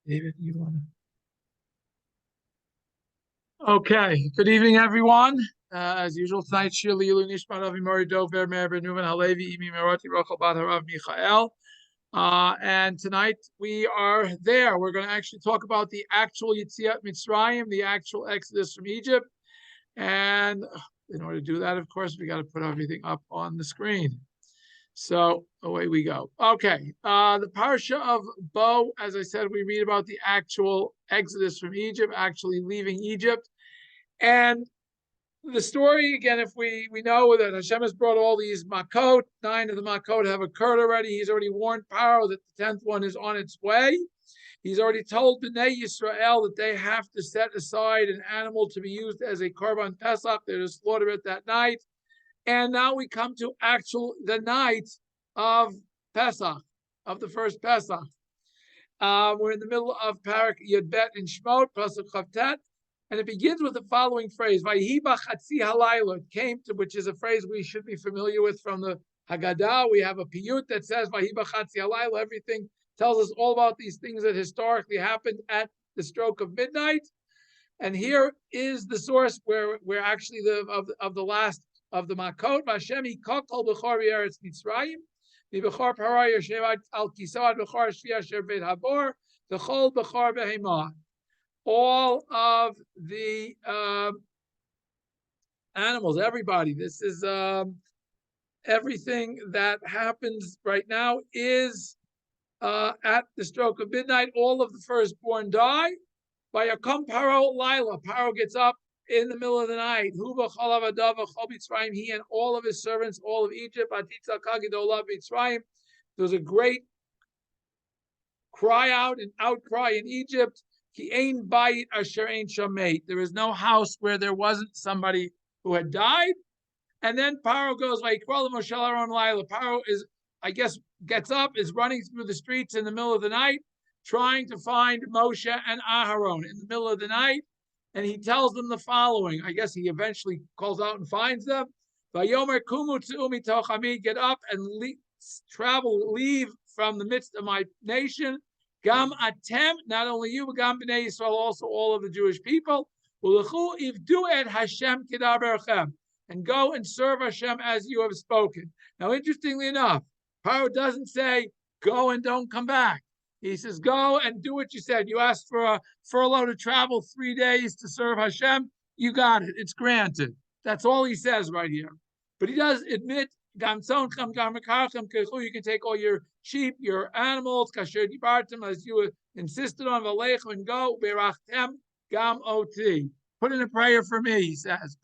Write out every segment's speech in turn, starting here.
David, you want to? Okay. Good evening, everyone. As usual, tonight's shiur Lilu Nishmat Avi Mori Dover Meir Ben Nuven Halevi Imi Meroti Rochel Bat Harav Michael. And tonight we are there. We're going to actually talk about the actual Yetziat Mitzrayim, the actual Exodus from Egypt. And in order to do that, of course, we got to put everything up on the screen. So away we go. Okay. The parsha of Bo, as I said, we read about the actual Exodus from Egypt, actually leaving Egypt. And the story, again, if we know that Hashem has brought all these makot, 9 of the makot have occurred already. He's already warned Paro that the 10th one is on its way. He's already told Bnei Yisrael that they have to set aside an animal to be used as a korban pesach. They're to slaughter it that night. And now we come to the night of Pesach, of the first Pesach. We're in the middle of Parak Yud Bet in Shemot, Pasuk Chavtet, and it begins with the following phrase, Vayihi b'chatzi halayla. It came to, which is a phrase we should be familiar with from the Haggadah. We have a piyut that says Vayihi b'chatzi halayla. Everything tells us all about these things that historically happened at the stroke of midnight. And here is the source where actually of the last of the makot. Vashem yikol b'chor b'eretz Mitzrayim. V'b'chor parah yoshev al kisad b'chor shvi asher beit habor. V'chol b'chor behemah. All of the animals, everybody. This is everything that happens right now is at the stroke of midnight. All of the firstborn die. By Yakom Paro Laila, Paro gets up in the middle of the night. Huba Chalav Adav Chol Mitzrayim. He and all of his servants, all of Egypt. Atitza Kagidolav Mitzrayim. There was a great cry out and outcry in Egypt. Ki ein bayit asher ein shamet. There is no house where there wasn't somebody who had died. And then Paro goes like Moshe Aaron Laila. Paro is, I guess, gets up, is running through the streets in the middle of the night, trying to find Moshe and Aharon in the middle of the night. And he tells them the following. I guess he eventually calls out and finds them. Vayomer kumu tzu'u mitoch ami. Get up and leave from the midst of my nation. Gam atem, not only you, but gam b'nei Yisrael, also all of the Jewish people. Ulechu ivdu et Hashem kidaberchem. And go and serve Hashem as you have spoken. Now, interestingly enough, Paro doesn't say, go and don't come back. He says, go and do what you said. You asked for a furlough to travel 3 days to serve Hashem. You got it. It's granted. That's all he says right here. But he does admit, you can take all your sheep, your animals, as you insisted on, and go. Gam oti. Put in a prayer for me, he says.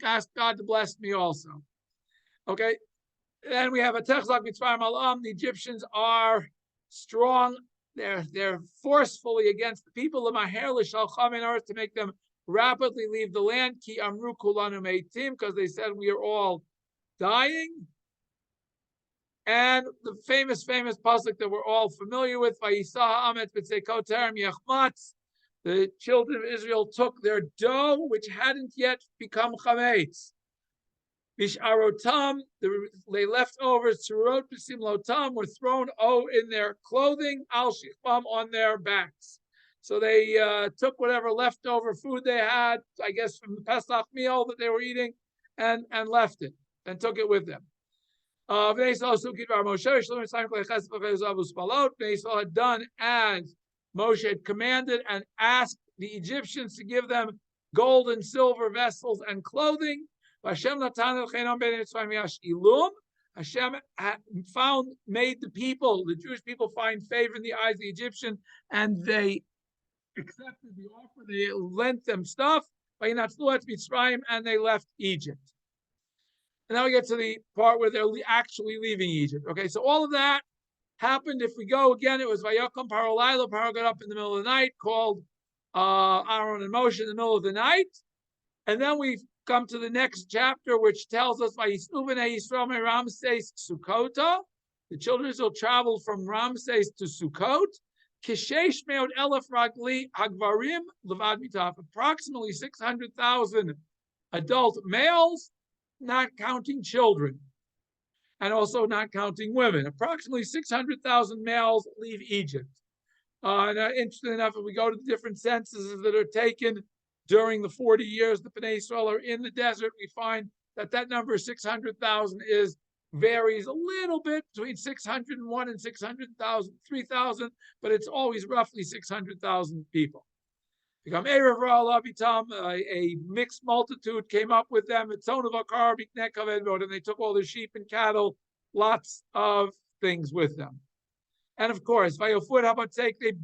Ask God to bless me also. Okay. Then we have a Techzak Mitzrayim Alam. The Egyptians are strong. They're forcefully against the people of Maher L'Shalcham in order to make them rapidly leave the land. Ki Amru Kulanu Meitim, because they said we are all dying. And the famous pasuk that we're all familiar with, Vayisah Amet B'Tzekoterem Yachmatz. The children of Israel took their dough, which hadn't yet become chametz. Bisharotam, the leftovers, Surot B'Sim Lotam, were thrown in their clothing, Al Shichbam, on their backs. So they took whatever leftover food they had, I guess from the Pesach meal that they were eating, and left it, and took it with them. Bnei Yisrael had done as Moshe had commanded and asked the Egyptians to give them gold and silver vessels and clothing. Hashem made the people, the Jewish people, find favor in the eyes of the Egyptian, and they accepted the offer. They lent them stuff, and they left Egypt. And now we get to the part where they're actually leaving Egypt. Okay, so all of that happened. If we go again, it was Vayakom Paro Laila. Paro got up in the middle of the night, called Aaron and Moshe in the middle of the night. And then we come to the next chapter, which tells us Vayisnu b'nei Yisrael me Ramses Sukkota. The children of Israel traveled from Ramses to Sukkot. Kishesh meod elef ragli hagvarim levad mitaf. Approximately 600,000 adult males, not counting children, and also not counting women. Approximately 600,000 males leave Egypt. Interesting enough, if we go to the different censuses that are taken during the 40 years the Bnei Yisrael are in the desert, we find that number 600,000 varies a little bit between 601 and 600,000, 3,000, but it's always roughly 600,000 people. A mixed multitude came up with them, and they took all the sheep and cattle, lots of things with them. And of course, they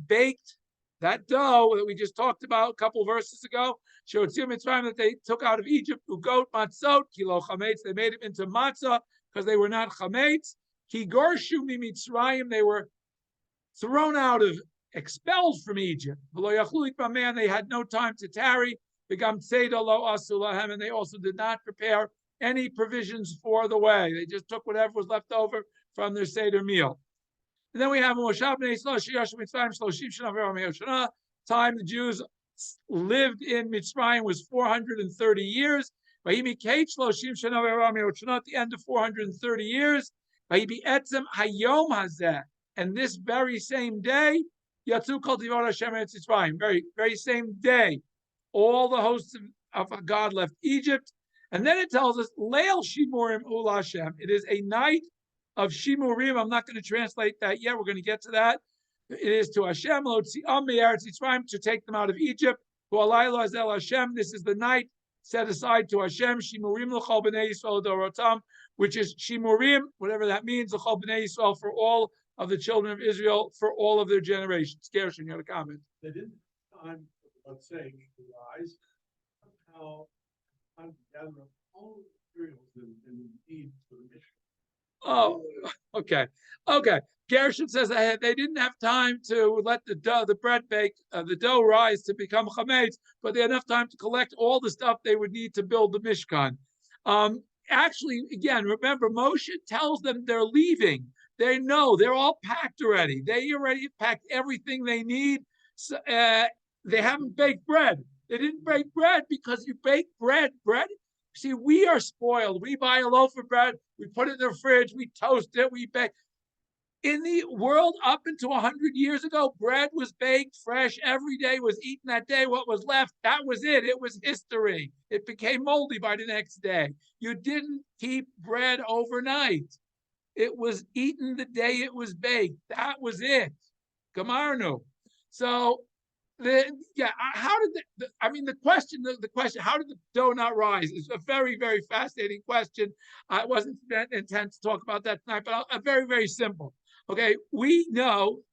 baked that dough that we just talked about a couple verses ago, that they took out of Egypt, ugot matzot, kilo chametz, they made it into matzah because they were not chametz. Ki gorshu mimitzrayim, they were thrown out of, expelled from Egypt. They had no time to tarry. And they also did not prepare any provisions for the way. They just took whatever was left over from their Seder meal. And then we have time the Jews lived in Mitzrayim was 430 years. At the end of 430 years, and this very same day, very, very same day, all the hosts of God left Egypt. And then it tells us, Leil Shimurim Ul Hashem. It is a night of Shimurim. I'm not going to translate that yet. We're going to get to that. It is to Hashem, to take them out of Egypt. This is the night set aside to Hashem, Shimurim l'chol b'nei Yisrael dorotam, which is Shimurim, whatever that means, l'chol b'nei Yisrael, for all of the children of Israel, for all of their generations. Gershon, you had a comment? They didn't have time, let's say, to rise, somehow time to gather up all the materials and need for the mission. Oh, okay. Okay. Gershon says that they didn't have time to let the bread bake, the dough rise to become chametz, but they had enough time to collect all the stuff they would need to build the Mishkan. Actually, again, remember, Moshe tells them they're leaving. They know they're all packed already. They already packed everything they need. So, they haven't baked bread. They didn't bake bread because you bake bread. See, we are spoiled. We buy a loaf of bread, we put it in the fridge, we toast it, we bake. In the world up until 100 years ago, bread was baked fresh every day, was eaten that day. What was left, that was it. It was history. It became moldy by the next day. You didn't keep bread overnight. It was eaten the day it was baked. That was it. Gamarnu. So, how did the question, how did the dough not rise is a very, very fascinating question. I wasn't intent to talk about that tonight, but very, very simple. Okay, we know,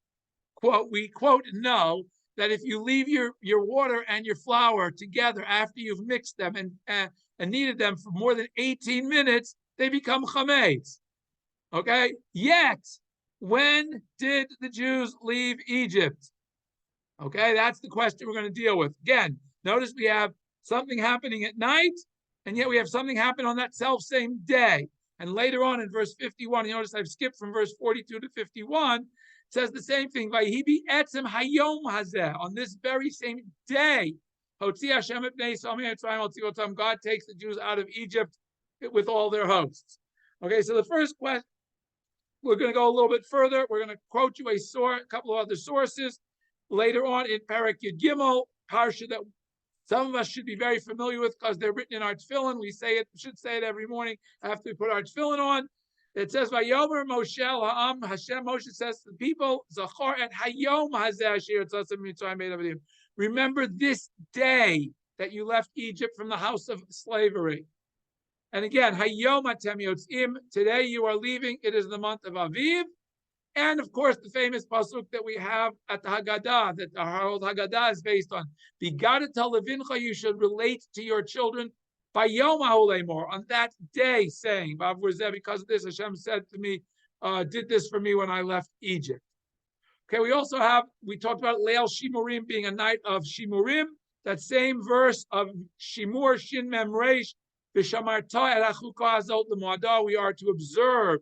we know that if you leave your water and your flour together after you've mixed them and kneaded them for more than 18 minutes, they become chametz. Okay, yet, when did the Jews leave Egypt? Okay, that's the question we're going to deal with. Again, notice we have something happening at night, and yet we have something happen on that self-same day. And later on in verse 51, you notice I've skipped from verse 42 to 51, it says the same thing. Vayihi etzem hayom hazeh, on this very same day, God takes the Jews out of Egypt with all their hosts. Okay, so the first question, we're going to go a little bit further. We're going to quote you a couple of other sources. Later on in Perek Yud Gimel, parsha that some of us should be very familiar with because they're written in our tefillin. We should say it every morning after we put our tefillin on. It says, "Vayomer Moshe Ha'am." Hashem Moshe says to the people, "Zachor et Hayom Hazeh Asher Yotzatzim Mitzrayim Be'evadim." Remember this day that you left Egypt from the house of slavery. And again, Hayom Atem Yotzim. Today you are leaving. It is the month of Aviv. And of course, the famous pasuk that we have at the Haggadah, that the whole Haggadah is based on. Bigadat levincha, you should relate to your children by Yom HaOlemor, on that day, saying, because of this, Hashem said to me, did this for me when I left Egypt. Okay, we talked about Leil Shimurim being a night of Shimurim. That same verse of Shimur, Shin Mem Reish, V'shamarta et HaChukah Hazot L'Moadah, we are to observe,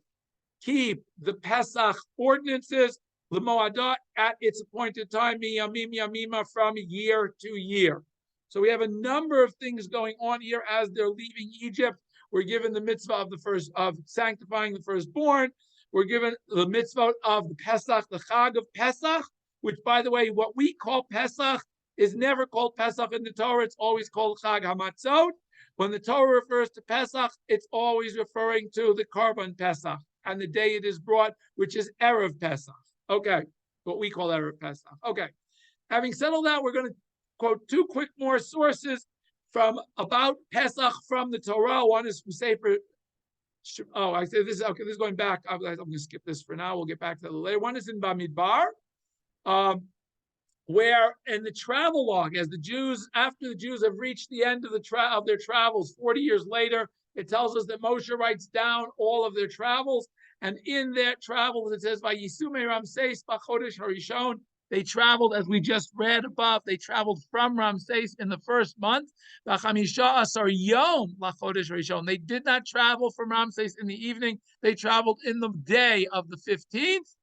keep the Pesach ordinances, l'moadah, at its appointed time, miyamim yamima, from year to year. So we have a number of things going on here as they're leaving Egypt. We're given the mitzvah of sanctifying the firstborn. We're given the mitzvah of the Pesach, the Chag of Pesach, which, by the way, what we call Pesach is never called Pesach in the Torah. It's always called Chag HaMatzot. When the Torah refers to Pesach, it's always referring to the Korban Pesach and the day it is brought, which is Erev Pesach. Okay, what we call Erev Pesach. Okay, having said all that, we're going to quote two quick more sources from about Pesach from the Torah. One is from Sefer. Oh, I said this. Okay, this is going back. I'm going to skip this for now. We'll get back to that later. One is in Bamidbar, where in the travel log, as the Jews, after the Jews have reached the end of their travels, 40 years later, it tells us that Moshe writes down all of their travels, and in their travels it says, "Vayisume Ramses b'chodesh harishon." They traveled, as we just read above, they traveled from Ramses in the first month. V'chamisha asar yom lachodesh harishon. They did not travel from Ramses in the evening. They traveled in the day of the 15th.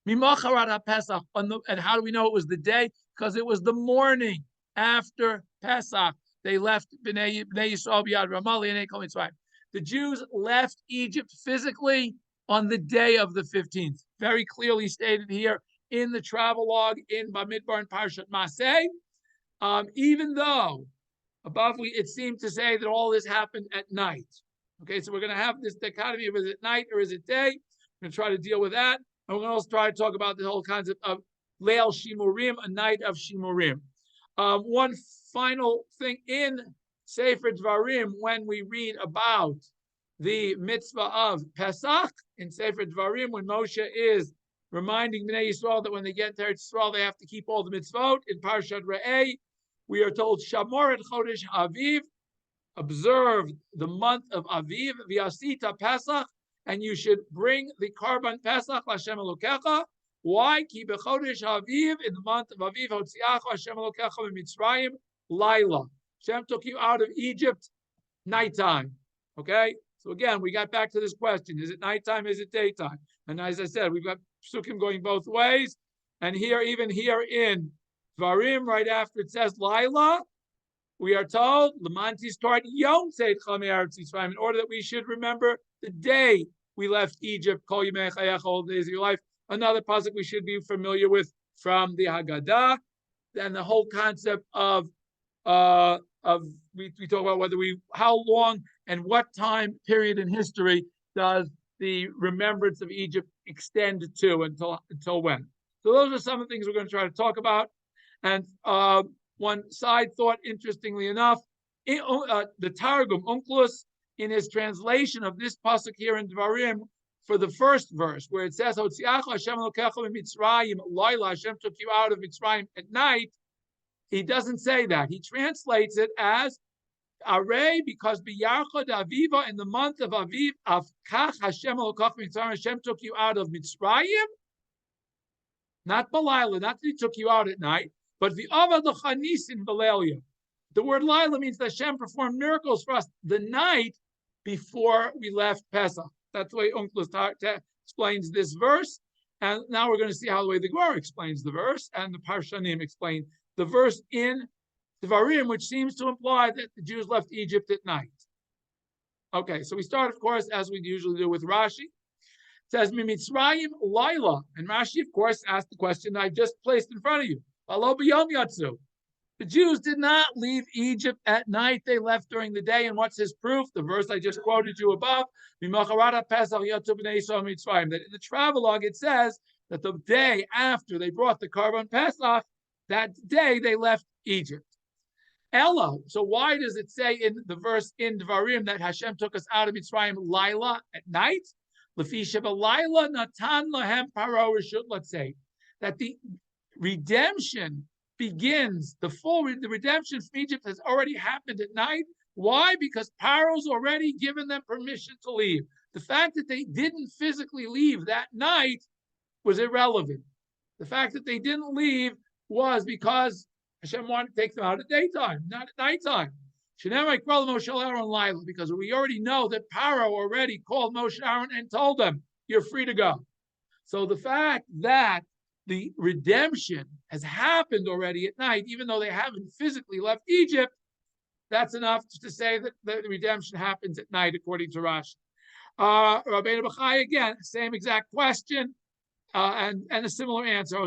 Mimacharat Pesach. And how do we know it was the day? Because it was the morning after Pesach. They left Bnei Yisrael b'yad Ramali and Ekel Mitzrayim. The Jews left Egypt physically on the day of the 15th. Very clearly stated here in the travel log in Bamidbar and Parshat Maseh. Even though above it seemed to say that all this happened at night. Okay, so we're going to have this dichotomy of is it night or is it day? We're going to try to deal with that. And we're going to also try to talk about the whole concept of Leil Shimurim, a night of Shimurim. One final thing in Sefer Dvarim, when we read about the mitzvah of Pesach, in Sefer Dvarim, when Moshe is reminding Bnei Yisrael that when they get to Eretz Yisrael, they have to keep all the mitzvot, in Parshat Re'eh, we are told, Shamor et Chodesh Aviv, observe the month of Aviv, V'asita Pesach, and you should bring the Korban Pesach Hashem Elokecha. Why? Ki bechodesh Aviv, in the month of Aviv, Hotziacha Hashem Elokecha b'Mitzrayim, Laila. Hashem took you out of Egypt, nighttime. Okay? So again, we got back to this question. Is it nighttime? Is it daytime? And as I said, we've got psukim going both ways. And here, even here in Dvarim, right after it says Laila, we are told, Lamantis toward Yom Tzeit Chameretz Yisrael, in order that we should remember the day we left Egypt, Kol Yimei Chayecha, all the days of your life. Another pasuk we should be familiar with from the Haggadah. Then the whole concept of we talk about how long and what time period in history does the remembrance of Egypt extend to until when? So those are some of the things we're going to try to talk about. And one side thought, interestingly enough, the Targum, Onkelos, in his translation of this pasuk here in Dvarim, for the first verse, where it says, Hotziacha Hashem Elokecha b'Mitzrayim, Laila, Hashem took you out of Mitzrayim at night, he doesn't say that. He translates it as, Arei, because B'Yarchad Aviva, in the month of Aviv, Avkach Hashem Elokecha b'Mitzrayim, Hashem took you out of Mitzrayim, not B'Laila, not that he took you out at night, but V'Avad L'Chanisin B'Leilia. The word Laila means that Hashem performed miracles for us the night before we left Pesach. That's the way Onkelos explains this verse. And now we're going to see how the way the Gemara explains the verse and the Parshanim explain the verse in Dvarim, which seems to imply that the Jews left Egypt at night. Okay, so we start, of course, as we usually do with Rashi. It says, Mimitzrayim Laila. And Rashi, of course, asked the question I just placed in front of you. Alo b'yom yatzu. The Jews did not leave Egypt at night. They left during the day. And what's his proof? The verse I just quoted you above. That in the travelogue it says that the day after they brought the Korban Pesach, that day they left Egypt. Ella. So why does it say in the verse in Dvarim that Hashem took us out of Mitzrayim Laila at night? Lefi sheba Laila natan lahem paro reshut, let's say that the redemption begins, the redemption from Egypt has already happened at night. Why? Because Paro's already given them permission to leave. The fact that they didn't physically leave that night was irrelevant. The fact that they didn't leave was because Hashem wanted to take them out at daytime, not at nighttime. Because we already know that Paro already called Moshe Aaron and told them, you're free to go. So the fact that the redemption has happened already at night, even though they haven't physically left Egypt, that's enough to say that the redemption happens at night, according to Rashi. Rabbeinu Bachai, again, same exact question. and a similar answer.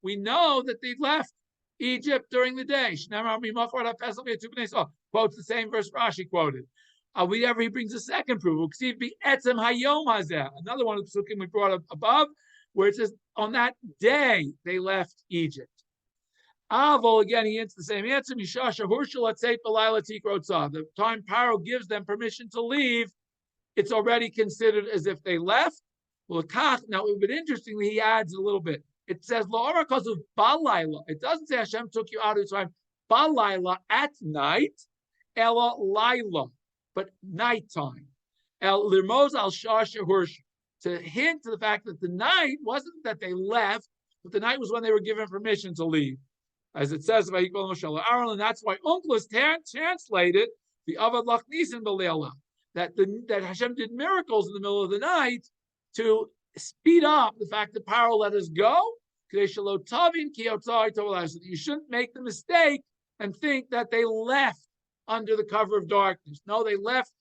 We know that they left Egypt during the day. Quotes the same verse Rashi quoted. He brings a second proof. Another one of the psukim we brought up above, where it says on that day they left Egypt. Avol, again, he answers the same answer. The time Paro gives them permission to leave, it's already considered as if they left. Now, but interestingly, he adds a little bit. It says, because of Balayla. It doesn't say Hashem took you out of time. Balayla at night, Ella Laila, but nighttime. El Lirmoz al Shasha Hursh. To hint to the fact that the night wasn't that they left, but the night was when they were given permission to leave. As it says, and that's why Unclus translated the Avad Lach Nisan Balayla, that Hashem did miracles in the middle of the night to speed up the fact that Paro let us go, so that you shouldn't make the mistake and think that they left under the cover of darkness. No, they left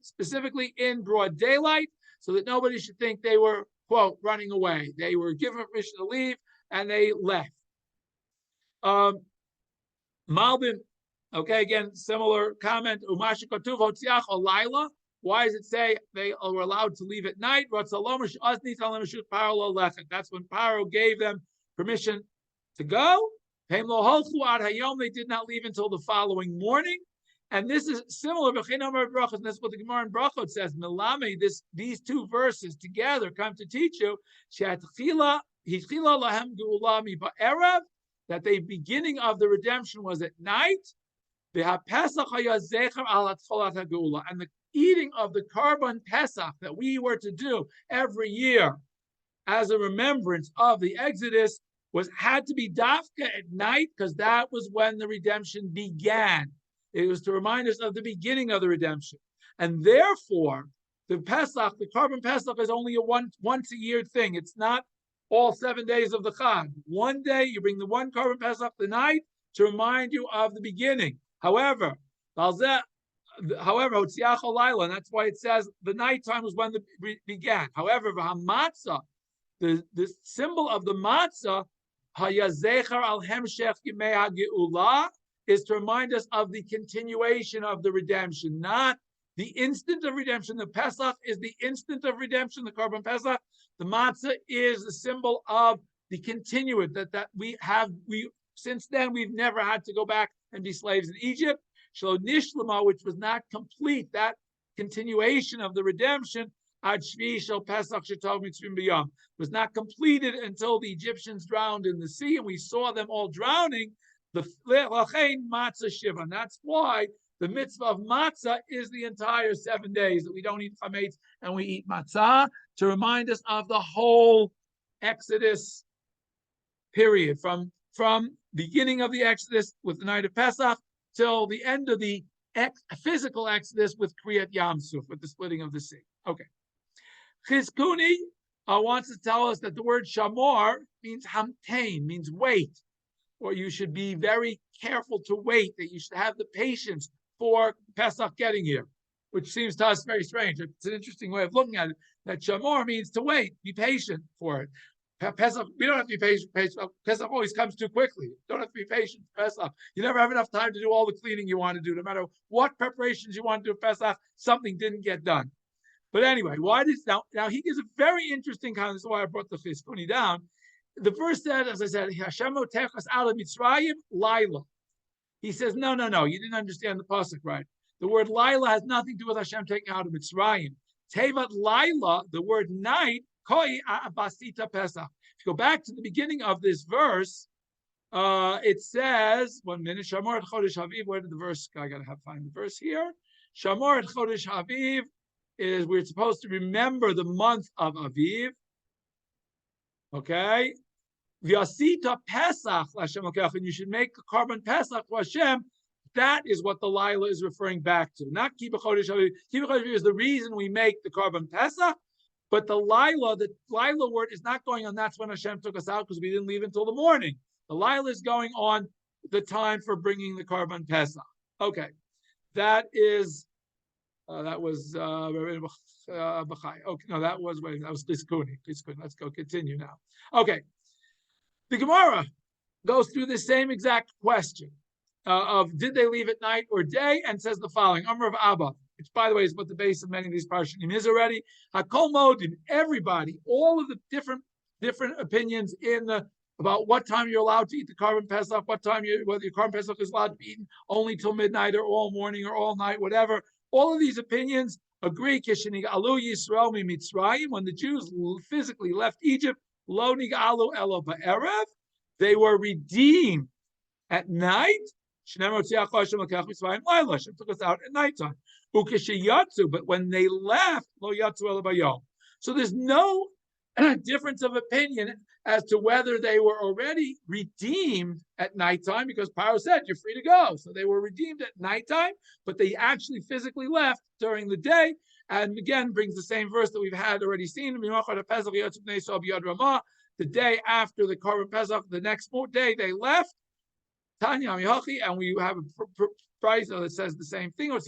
specifically in broad daylight, so that nobody should think they were, quote, running away. They were given permission to leave, and they left. Malbim, okay, again, similar comment. Why does it say they were allowed to leave at night? That's when Paro gave them permission to go. They did not leave until the following morning. And this is similar. This is what the Gemara in Brachot says. These two verses together come to teach you that the beginning of the redemption was at night. And the eating of the Karban Pesach that we were to do every year as a remembrance of the Exodus had to be dafka at night, because that was when the redemption began. It was to remind us of the beginning of the redemption. And therefore, the Pesach, the Karban Pesach, is only a once a year thing. It's not all 7 days of the Chag. One day you bring the one Karban Pesach the night to remind you of the beginning. However, and that's why it says the nighttime was when it began. However, the symbol of the matzah, is to remind us of the continuation of the redemption, not the instant of redemption. The Pesach is the instant of redemption, the Karban Pesach. The matzah is the symbol of the continuance that we since then we've never had to go back and be slaves in Egypt. Shlo Nishlama, which was not complete, that continuation of the redemption, Ad Shvi Shel Pesach Shetov Mitzvim B'Yom, was not completed until the Egyptians drowned in the sea, and we saw them all drowning. The Lachain Matzah Shiva, and that's why the mitzvah of matzah is the entire 7 days that we don't eat chametz and we eat matzah, to remind us of the whole Exodus period, from beginning of the Exodus with the night of Pesach till the end of the physical Exodus with Kriyat Yamsuf, with the splitting of the sea. Okay. Chizkuni wants to tell us that the word shamor means hamtain, means wait, or you should be very careful to wait, that you should have the patience for Pesach getting here, which seems to us very strange. It's an interesting way of looking at it, that shamor means to wait, be patient for it. Pesach, we don't have to be patient. Pesach always comes too quickly. You don't have to be patient for Pesach. You never have enough time to do all the cleaning you want to do. No matter what preparations you want to do for Pesach, something didn't get done. But anyway, why does now he gives a very interesting comment. This is why I brought the Chizkuni down. The verse said, as I said, Hashem otechas out of Mitzrayim, Laila. He says, no, you didn't understand the pasuk right. The word Laila has nothing to do with Hashem taking out of Mitzrayim. Tevat Laila, the word night, koi basita Pesach. If you go back to the beginning of this verse, it says, 1 minute, Shamor et Chodesh Haviv. Where did the verse? I gotta find the verse here. Shamor et Chodesh Haviv is we're supposed to remember the month of Aviv. Okay, V'asita Pesach Hashem, and you should make a Karban Pesach to Hashem. That is what the Laila is referring back to. Not Ki B'Chodesh Haviv. Ki B'Chodesh Haviv is the reason we make the Karban Pesach, but the Laila word is not going on. That's when Hashem took us out, because we didn't leave until the morning. The Laila is going on the time for bringing the Karban Pesach. Okay, that is That was okay. No, that was Chizkuni. Let's go continue now. Okay, the Gemara goes through the same exact question of did they leave at night or day, and says the following: Amr of Abba, which by the way is what the base of many of these parshatim is already. Hakol Modim, everybody, all of the different opinions in the about what time you're allowed to eat the carbon pesach, whether your carbon pesach is allowed to be eaten only till midnight or all morning or all night, whatever. All of these opinions agree. Kishenig alu Yisrael mi Mitzrayim, when the Jews physically left Egypt, lo nigalu elo ba'erev, they were redeemed at night. Hashem took us out at nighttime. But when they left, lo yatzu elo bayom. So there's no difference of opinion as to whether they were already redeemed at nighttime, because Paro said you're free to go. So they were redeemed at nighttime, but they actually physically left during the day. And again, brings the same verse that we've had already seen. The day after the Korban Pesach, the next day they left. Tanya Mihachi, and we have a price that says the same thing. Did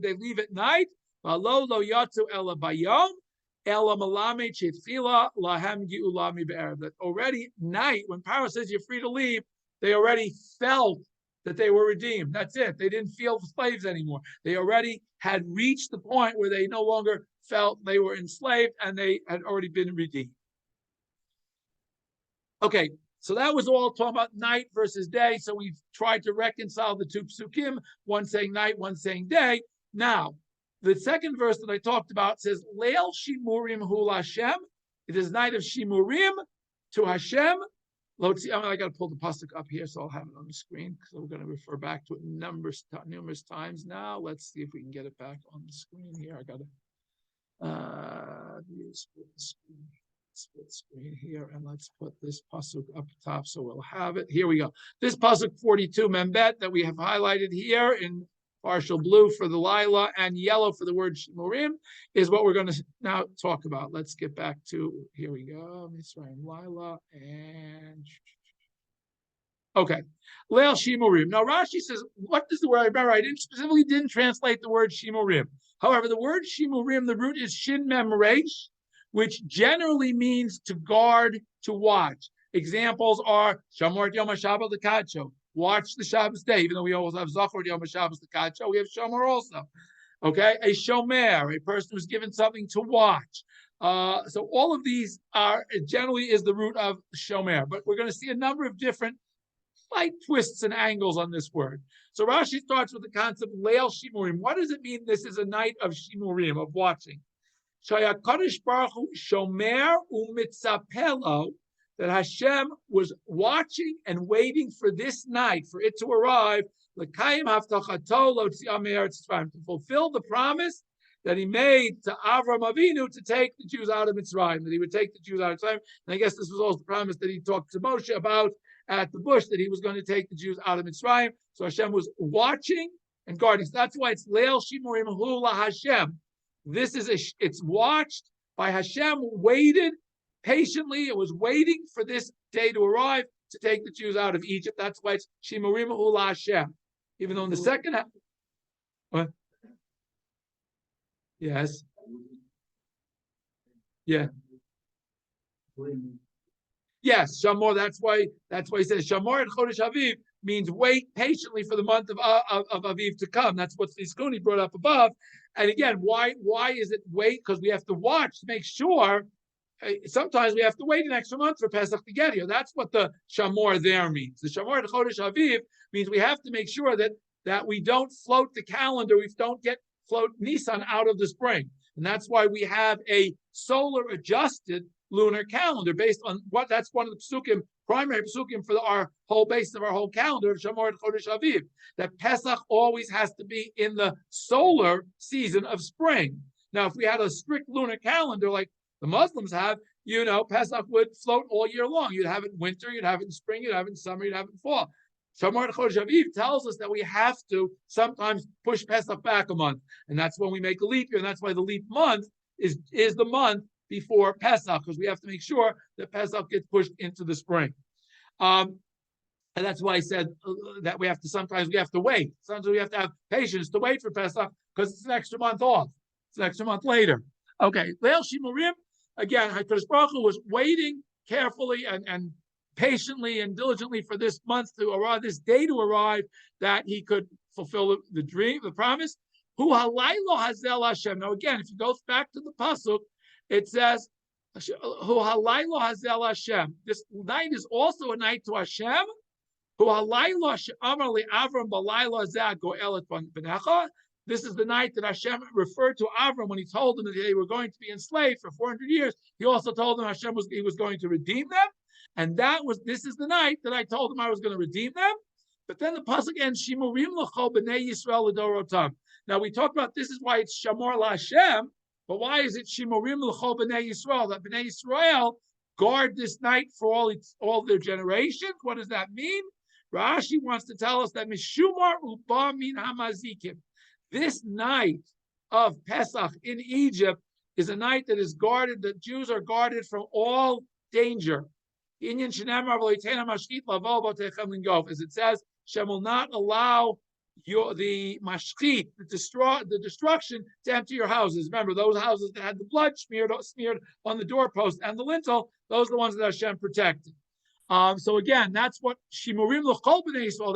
they leave at night? That already night, when Paro says you're free to leave, they already felt that they were redeemed. That's it. They didn't feel slaves anymore. They already had reached the point where they no longer felt they were enslaved, and they had already been redeemed. Okay, so that was all talking about night versus day. So we've tried to reconcile the two psukim, one saying night, one saying day. Now, the second verse that I talked about says, Leil Shimurim Hu Hashem. It is night of Shimurim to Hashem. I got to pull the pasuk up here, so I'll have it on the screen, because we're going to refer back to it numerous times now. Let's see if we can get it back on the screen here. I got to split screen here, and let's put this pasuk up top so we'll have it. Here we go. This pasuk 42 membet that we have highlighted here in partial blue for the Lila and yellow for the word Shimurim is what we're going to now talk about. Let's get back to, here we go, Mitzrayim, Lila, and okay, Leil Shimurim. Now Rashi says, what is the word? I remember I specifically didn't translate the word Shimurim. However, the word Shimurim, the root is Shin Mem Reish, which generally means to guard, to watch. Examples are Shamor Yom HaShabbat L'Kacho, watch the Shabbos day, even though we always have Zachor Yom HaShabbos L'Kacho, we have Shamor also. Okay, a Shomer, a person who's given something to watch. So all of these are generally is the root of Shomer, but we're going to see a number of different slight twists and angles on this word. So Rashi starts with the concept Leil Shimurim. What does it mean this is a night of Shimurim, of watching? Shayakadosh Baruch Hu Shomer u'mitzapelo, that Hashem was watching and waiting for this night, for it to arrive, l'kayim haftachato l'otziah me'eretz Mitzrayim, to fulfill the promise that he made to Avram Avinu to take the Jews out of Mitzrayim, that he would take the Jews out of Mitzrayim. And I guess this was also the promise that he talked to Moshe about at the bush, that he was going to take the Jews out of Mitzrayim. So Hashem was watching and guarding. So that's why it's Leil Shimurim Hu La Hashem. This is it's watched by Hashem, waited patiently. It was waiting for this day to arrive to take the Jews out of Egypt. That's why it's Shimurim Hu La Hashem. Even though in the second half, what? Yes. Yeah. Yes, Shamor. That's why he says Shamor and Chodesh Aviv means wait patiently for the month of Aviv to come. That's what Chizkuni brought up above. And again, why is it wait? Because we have to watch to make sure. Sometimes we have to wait an extra month for Pesach to get here. That's what the Shamor there means. The Shamor and Chodesh Aviv means we have to make sure that we don't float the calendar. We don't float Nisan out of the spring. And that's why we have a solar adjusted lunar calendar based on what that's one of the psukim, primary psukim for our whole base of our whole calendar of Shamor and Chodesh Aviv, that Pesach always has to be in the solar season of spring. Now, if we had a strict lunar calendar like the Muslims have, Pesach would float all year long. You'd have it in winter, you'd have it in spring, you'd have it in summer, you'd have it in fall. Shamor and Chodesh Aviv tells us that we have to sometimes push Pesach back a month. And that's when we make a leap year. And that's why the leap month is the month before Pesach, because we have to make sure that Pesach gets pushed into the spring. And that's why I said that sometimes we have to wait. Sometimes we have to have patience to wait for Pesach because it's an extra month off. It's an extra month later. Okay, Leil Shimurim, again, HaKadosh Baruch Hu was waiting carefully and patiently and diligently for this month to arrive, this day to arrive, that he could fulfill the dream, the promise. Hu halaylo hazel Hashem. Now again, if you go back to the pasuk, it says, Hu halaylo hazel Hashem. This night is also a night to Hashem. This is the night that Hashem referred to Avram when he told them that they were going to be enslaved for 400 years. He also told them he was going to redeem them. And this is the night that I told them I was going to redeem them. But then the pasuk ends, Shimurim l'chol b'nei Yisrael l'dorotam. Now we talked about this is why it's Shamor LaHashem, but why is it Shimurim l'chol b'nei Yisrael? That b'nei Yisrael guard this night for all their generations. What does that mean? Rashi wants to tell us that Mishumar Uba Min Hamazikim. This night of Pesach in Egypt is a night that is guarded, the Jews are guarded from all danger. As it says, Shem will not allow the mashchit, the destruction, to enter your houses. Remember, those houses that had the blood smeared on the doorpost and the lintel, those are the ones that Hashem protected. So again, that's what Shimurim l'chol b'nei Yisrael,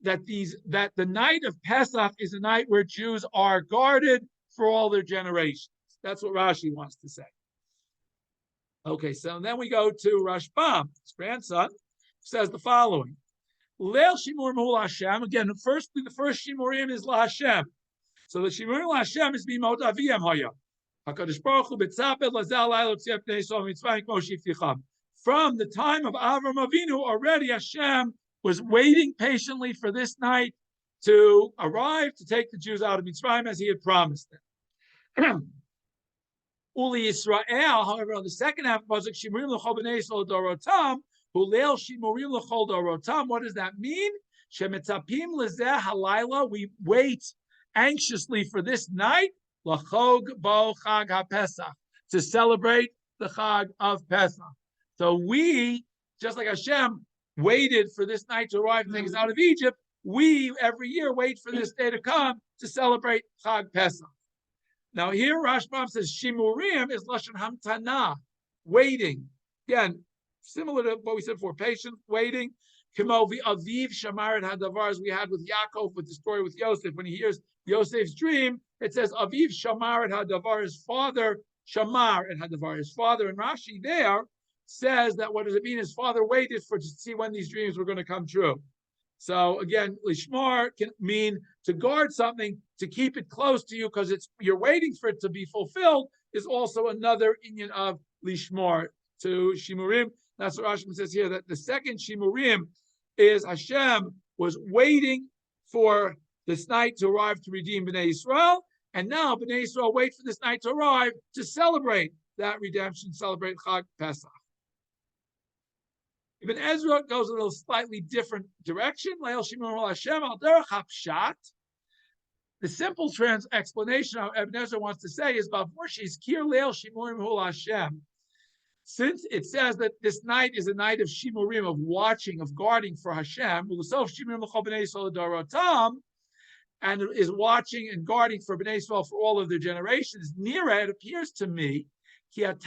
that the night of Pesach is a night where Jews are guarded for all their generations. That's what Rashi wants to say. Okay, so then we go to Rashbam, his grandson, says the following. Leil Shimurim hu Hashem. Again, the first Shimurim is LaHashem. So the Shimurim LaHashem is Bimot Aviyam Haya. HaKadosh Baruch Hu b'tzapet lazal layla tziyah b'nei Yisrael mitzvah kmo shifticham. From the time of Avram Avinu, already Hashem was waiting patiently for this night to arrive to take the Jews out of Mitzrayim as he had promised them. Uli Yisrael, however, on the second half of Pasuk, Shimurim l'chol b'nei Yisrael dorotam, Huleil Shimurim l'chol dorotam. What does that mean? Shemitzapim lezeh halayla. We wait anxiously for this night, l'chog bo chag haPesach, to celebrate the Chag of Pesach. So we, just like Hashem waited for this night to arrive and take us out of Egypt, we every year wait for this day to come to celebrate Chag Pesach. Now here Rashbam says Shimurim is Lashon Hamtana, waiting. Again, similar to what we said before, patient, waiting. Kimo v'aviv shamaret hadavar, as we had with Yaakov with the story with Yosef. When he hears Yosef's dream, it says aviv shamaret hadavar, his father shamar et hadavar, his father. And Rashi there says that what does it mean? His father waited to see when these dreams were going to come true. So again, lishmar can mean to guard something, to keep it close to you because you're waiting for it to be fulfilled, is also another inyan of lishmar. To Shimurim, that's what Rashi says here, that the second Shimurim is Hashem was waiting for this night to arrive to redeem Bnei Yisrael, and now Bnei Yisrael wait for this night to arrive to celebrate that redemption, celebrate Chag Pesach. Ibn Ezra goes a little slightly different direction. Leil Shimurim Hashem al derech hapshat. The simple explanation of Ibn Ezra wants to say is Bavurshis Kir Leil Shimurim Hu Hashem. Since it says that this night is a night of Shimurim, of watching, of guarding for Hashem, and is watching and guarding for Bnei Yisrael for all of their generations, Nira, it appears to me, that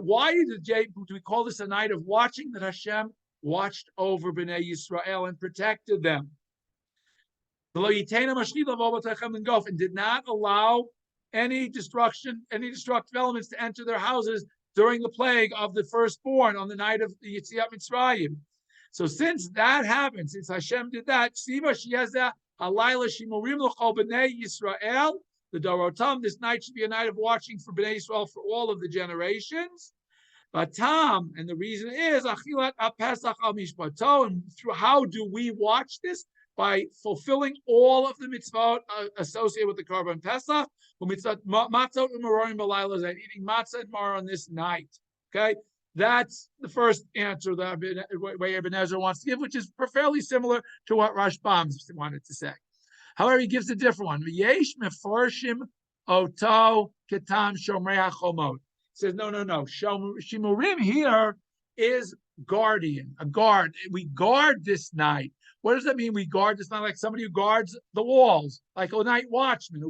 why do we call this a night of watching? That Hashem watched over Bnei Yisrael and protected them. And did not allow any destructive elements to enter their houses during the plague of the firstborn on the night of the Yetziat Mitzrayim. So since that happened, since Hashem did that, the Dorotam, this night should be a night of watching for Bnei Yisrael for all of the generations. Batam, and the reason is Achilat Pesach al Mishpato, and through how do we watch this? By fulfilling all of the mitzvot associated with the Korban Pesach, matzot u'marorim b'layla, and eating matzah and mar on this night. Okay, that's the first answer that way Ibn Ezra wants to give, which is fairly similar to what Rashbam wanted to say. However, he gives a different one. V'yesh mefarshim oto ketam shomrei hachomot. He says no. Shimurim here is guardian, a guard. We guard this night. What does that mean? We guard this night, like somebody who guards the walls, like a night watchman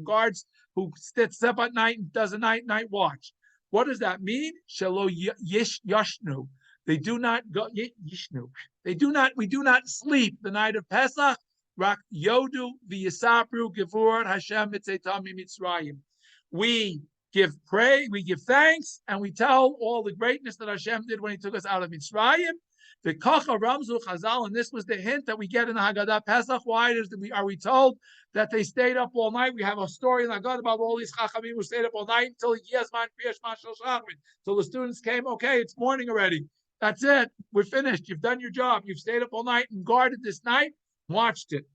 who sits up at night and does a night watch. What does that mean? Shelo yishnu. They do not go yishnu. They do not. We do not sleep the night of Pesach. Rak yodu v'yisapru gevur Hashem mitzetam mitzrayim. We give praise, we give thanks, and we tell all the greatness that Hashem did when He took us out of Mitzrayim. The Kacha Ramzu Chazal, and this was the hint that we get in the Haggadah Pesach. Why are we told that they stayed up all night? We have a story in the Haggadah about all these Chachamim who stayed up all night until the students came. Okay, it's morning already. That's it. We're finished. You've done your job. You've stayed up all night and guarded this night. Watched it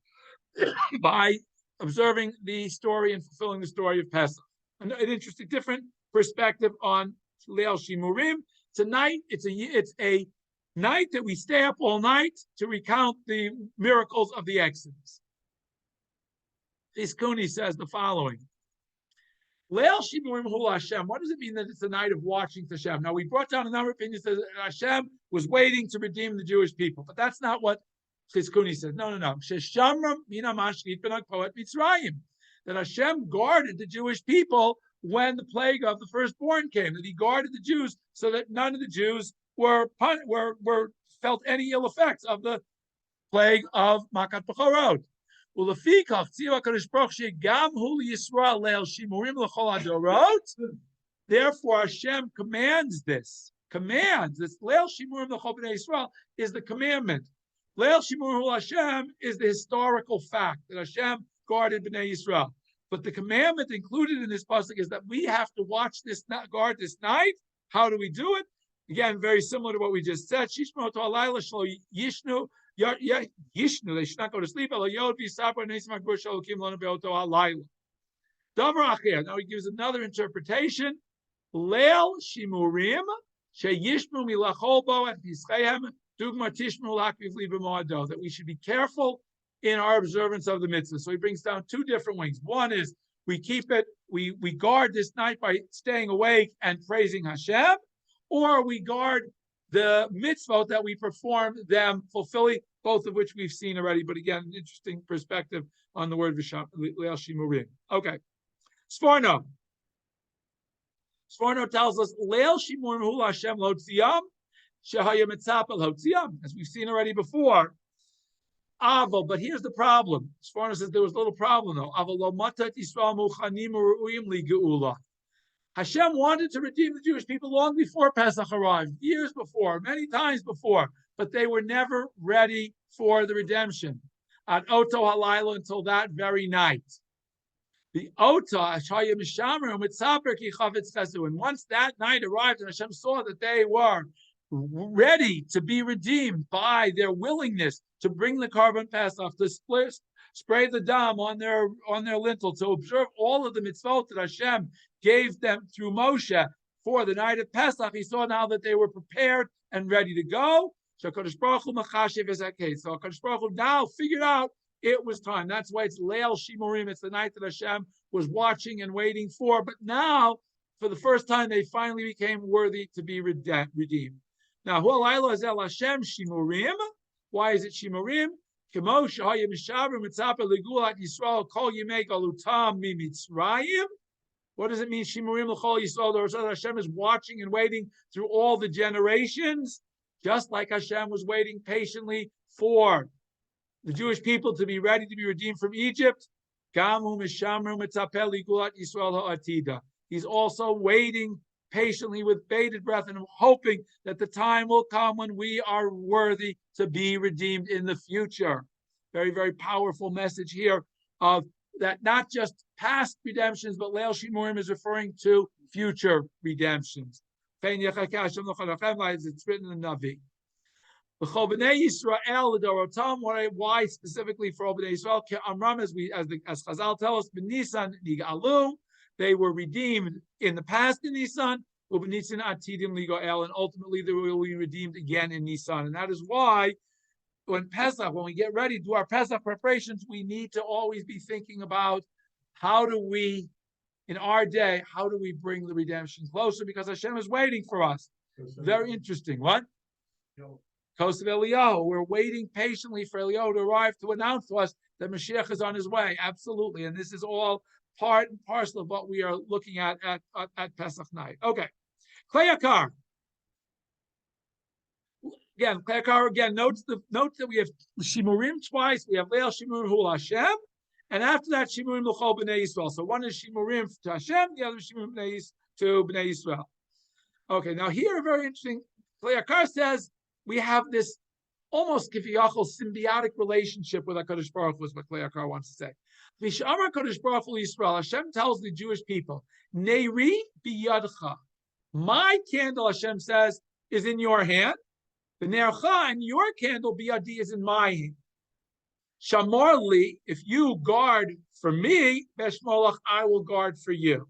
by observing the story and fulfilling the story of Pesach. An interesting, different perspective on Leil Shimurim. Tonight, it's a night that we stay up all night to recount the miracles of the Exodus. Iskuni says the following: Leil Shimurim Hu Hashem. What does it mean that it's a night of watching to Hashem? Now, we brought down a number of opinions that Hashem was waiting to redeem the Jewish people, but that's not what Iskuni says. No. Sheshamram mina mashkit ben poet Mitzrayim. That Hashem guarded the Jewish people when the plague of the firstborn came. That He guarded the Jews so that none of the Jews were felt any ill effects of the plague of Makat Bechorot. Therefore, Hashem commands this. This Leil Shimurim l'chol bnei Yisrael is the commandment. Leil Shimurim Hashem is the historical fact that Hashem guarded Bnei Yisrael. But the commandment included in this pasuk is that we have to watch this, guard this night. How do we do it? Again, very similar to what we just said. Shishmo to alayla shlo yishnu yishnu. They should not go to sleep. Elo yod v'yisapar neisim hakbur shalokim lanu beoto alayla. Davar acher. Now he gives another interpretation. Leil shimurim sheyishmu milachol bo et pischeihem dugma tishmu lakviv li b'moado. That we should be careful in our observance of the mitzvah. So he brings down two different wings. One is we guard this night by staying awake and praising Hashem, or we guard the mitzvot that we perform them fulfilling, both of which we've seen already. But again, an interesting perspective on the word Leil Shimurim. Okay. Sforno tells us Leil Shimurim Hu Hashem Lo Tziyam Shehaya Mitzapel Lo Tziyam, as we've seen already before. Aval, but here's the problem. Sforno says there was a little problem though. Aval lo matat Yisrael muchanim u'ru'im li geula. Hashem wanted to redeem the Jewish people long before Pesach arrived, years before, many times before, but they were never ready for the redemption. At Oto Halayla until that very night. The Ota Ashaya Mishamer Mitzaper Ki Chavetz Chesu. And once that night arrived and Hashem saw that they were ready to be redeemed by their willingness to bring the carbon Pesach, to spray the dam on their lintel, to observe all of the mitzvot that Hashem gave them through Moshe for the night of Pesach, he saw now that they were prepared and ready to go. So HaKadosh Baruch Hu now figured out it was time. That's why it's Leil Shimurim. It's the night that Hashem was watching and waiting for. But now, for the first time, they finally became worthy to be redeemed. Now, Hu Azel Hashem Shimurim. Why is it Shimurim? What does it mean? Shimurim l'chol Yisrael. Hashem is watching and waiting through all the generations, just like Hashem was waiting patiently for the Jewish people to be ready to be redeemed from Egypt. He's also waiting patiently with bated breath and hoping that the time will come when we are worthy to be redeemed in the future. Very, very powerful message here of that not just past redemptions, but Leil Shimurim is referring to future redemptions. It's written in the Navi. Why specifically for Bnei Yisrael? As Chazal tell us, B'Nisan Nigalu, they were redeemed in the past in Nisan, and ultimately they will be redeemed again in Nisan. And that is why when we get ready to do our Pesach preparations, we need to always be thinking about how do we bring the redemption closer, because Hashem is waiting for us. Very interesting. What? know, Kos of Eliyahu. We're waiting patiently for Eliyahu to arrive to announce to us that Mashiach is on his way. Absolutely. And this is all part and parcel of what we are looking at Pesach night. Okay. Kleyakar. Again, Kleyakar again notes that we have Shimurim twice. We have Leil Shimurim Hul Hashem. And after that, Shimurim L'chol B'nai Yisrael. So one is Shimurim to Hashem, the other is Shimurim to B'nai Yisrael. Okay, now here a very interesting. Kleyakar says we have this almost kifiyachol symbiotic relationship with HaKadosh Baruch Hu, is what Kleyakar wants to say. V'shamar HaKadosh Baruch Hu Yisrael, Hashem tells the Jewish people, Neiri biyadcha. My candle, Hashem says, is in your hand. The Nercha, and your candle, biyadi, is in my hand. Shamar li, if you guard for me, beshmolach, I will guard for you.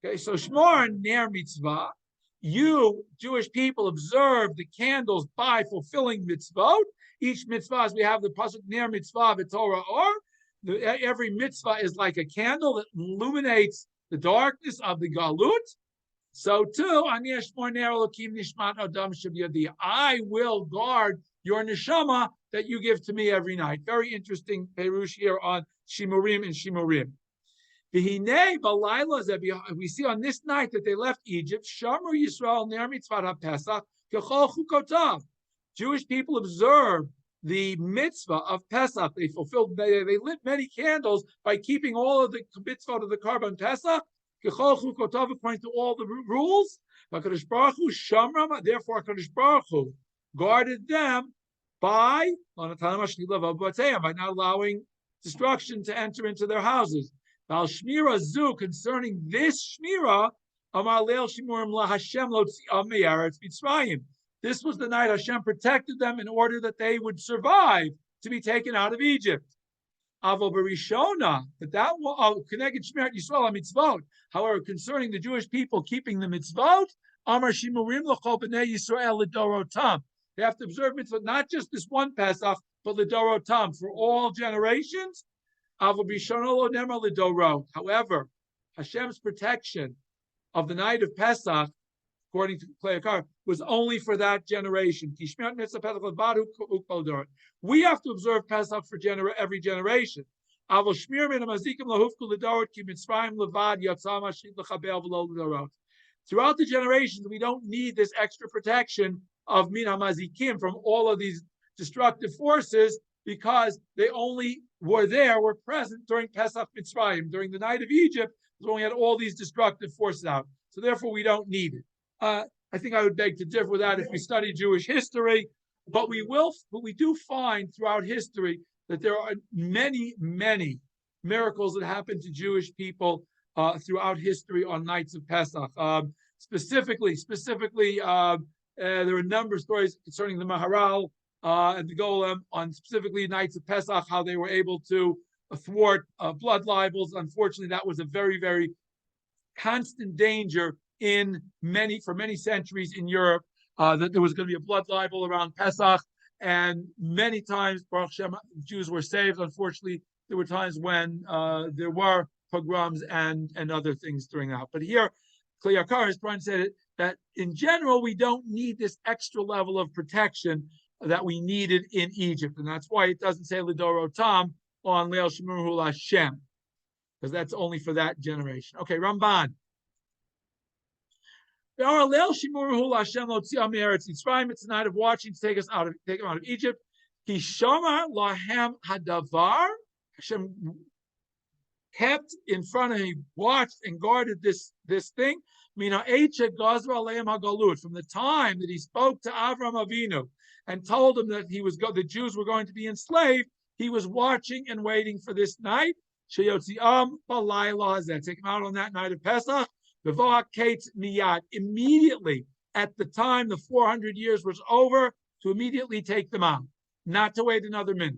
Okay, so shmor ner mitzvah. You, Jewish people, observe the candles by fulfilling mitzvot. Each mitzvah, as we have the pasuk ner mitzvah v'torah or, every mitzvah is like a candle that illuminates the darkness of the galut. So too, I will guard your neshama that you give to me every night. Very interesting perush here on Shimurim and Shimurim. We see on this night that they left Egypt. Shamru Yisrael ner mitzvah Pesach kechol chukotav. Jewish people observed the mitzvah of Pesach. They fulfilled. They lit many candles by keeping all of the mitzvah of the Karban Pesach. According to all the rules, therefore HaKadosh Baruch Hu guarded them by not allowing destruction to enter into their houses. Concerning this shmira, this was the night Hashem protected them in order that they would survive to be taken out of Egypt. But that was however, concerning the Jewish people keeping the mitzvot, they have to observe mitzvot not just this one Pesach, but lidorotam for all generations. However, Hashem's protection of the night of Pesach, according to Kleyakar, was only for that generation. We have to observe Pesach for every generation. Throughout the generations, we don't need this extra protection of min hamazikim from all of these destructive forces, because they only were present during Pesach Mitzrayim. During the night of Egypt, when we had all these destructive forces out. So therefore, we don't need it. I think I would beg to differ with that if we study Jewish history, but we do find throughout history that there are many, many miracles that happen to Jewish people throughout history on nights of Pesach. Specifically, there are a number of stories concerning the Maharal and the Golem on specifically nights of Pesach, how they were able to thwart blood libels. Unfortunately, that was a very, very constant danger for many centuries in Europe, that there was going to be a blood libel around Pesach, and many times Baruch Hashem, Jews were saved. Unfortunately, there were times when there were pogroms and other things during that. But here, Kleyakar is trying to say that in general, we don't need this extra level of protection that we needed in Egypt, and that's why it doesn't say Lidorotam on Leil Shemur Hul Hashem, because that's only for that generation. Okay, Ramban. It's a night of watching to take them out of Egypt. Hishamar lahem hadavar. Hashem kept in front of him, watched and guarded this thing. From the time that he spoke to Avram Avinu and told him that the Jews were going to be enslaved, he was watching and waiting for this night. Take him out on that night of Pesach. Immediately at the time the 400 years was over, to immediately take them out, not to wait another minute.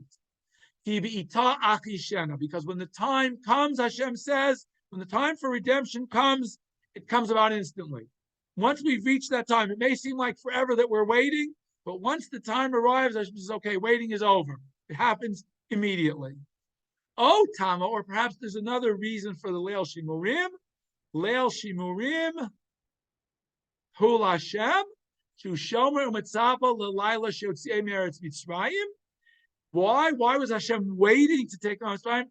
Because when the time comes, Hashem says, when the time for redemption comes, it comes about instantly. Once we've reached that time, it may seem like forever that we're waiting, but once the time arrives, Hashem says, okay, waiting is over. It happens immediately. Oh, Tama, or perhaps there's another reason for the Leil Shimurim. Leil Shimurim Hul Hashem Why? Why was Hashem waiting to take them out of Mitzrayim?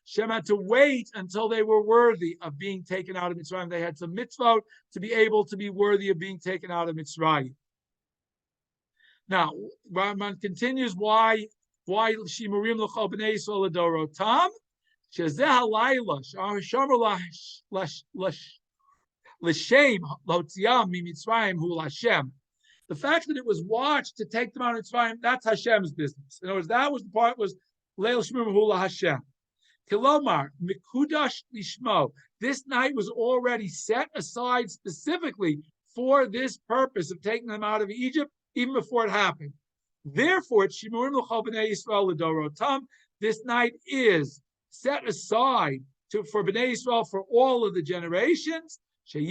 Hashem had to wait until they were worthy of being taken out of Mitzrayim. They had some mitzvot to be able to be worthy of being taken out of Mitzrayim. Now, Rambam continues why Shimurim l'chol b'nei Yisrael l'dorotam shezeh halayla shomer l'shem l'otziam miMitzrayim hu l'Hashem. The fact that it was watched to take them out of Mitzrayim, that's Hashem's business. In other words, that was the part was Leil Shmurim hu l'Hashem. Kilomar mikudash lishmo. This night was already set aside specifically for this purpose of taking them out of Egypt, even before it happened. Therefore, Shimurim l'chol b'nei Yisrael l'dorotam. This night is set aside for b'nei Yisrael for all of the generations. That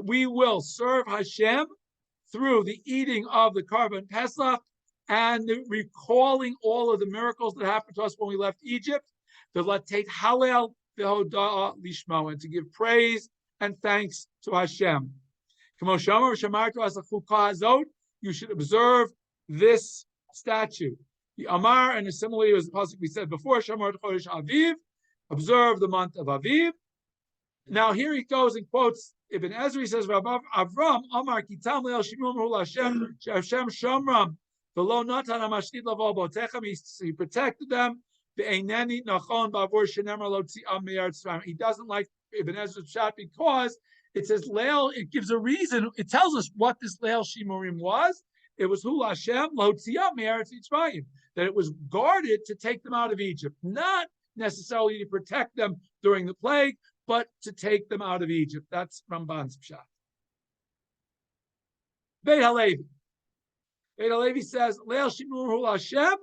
we will serve Hashem through the eating of the Karban Pesach and the recalling all of the miracles that happened to us when we left Egypt. And to give praise and thanks to Hashem. You should observe this statute. The Amar, and similarly as the pasuk we said before, Shamar Chodesh Aviv, observe the month of Aviv. Now here he goes and quotes Ibn Ezra. He says, Avram Amar Kitam Leil Shimum Hu Hashem Hashem Shomram V'lo Natan Hamashlit Lavo Botechem. He protected them. Ve'eineni Nachon Bavur Shenemar Lo Tzi'am Me'eretz Mitzrayim. He doesn't like Ibn Ezra's shot because it says Leil. It gives a reason. It tells us what this Leil Shimurim was. It was Hu Hashem Lo Tzi'am Me'eretz Mitzrayim. That it was guarded to take them out of Egypt, not necessarily to protect them during the plague, but to take them out of Egypt. That's Ramban's pshat. Beit Halevi. Beit Halevi says, Leil Shimur Hu Hashem,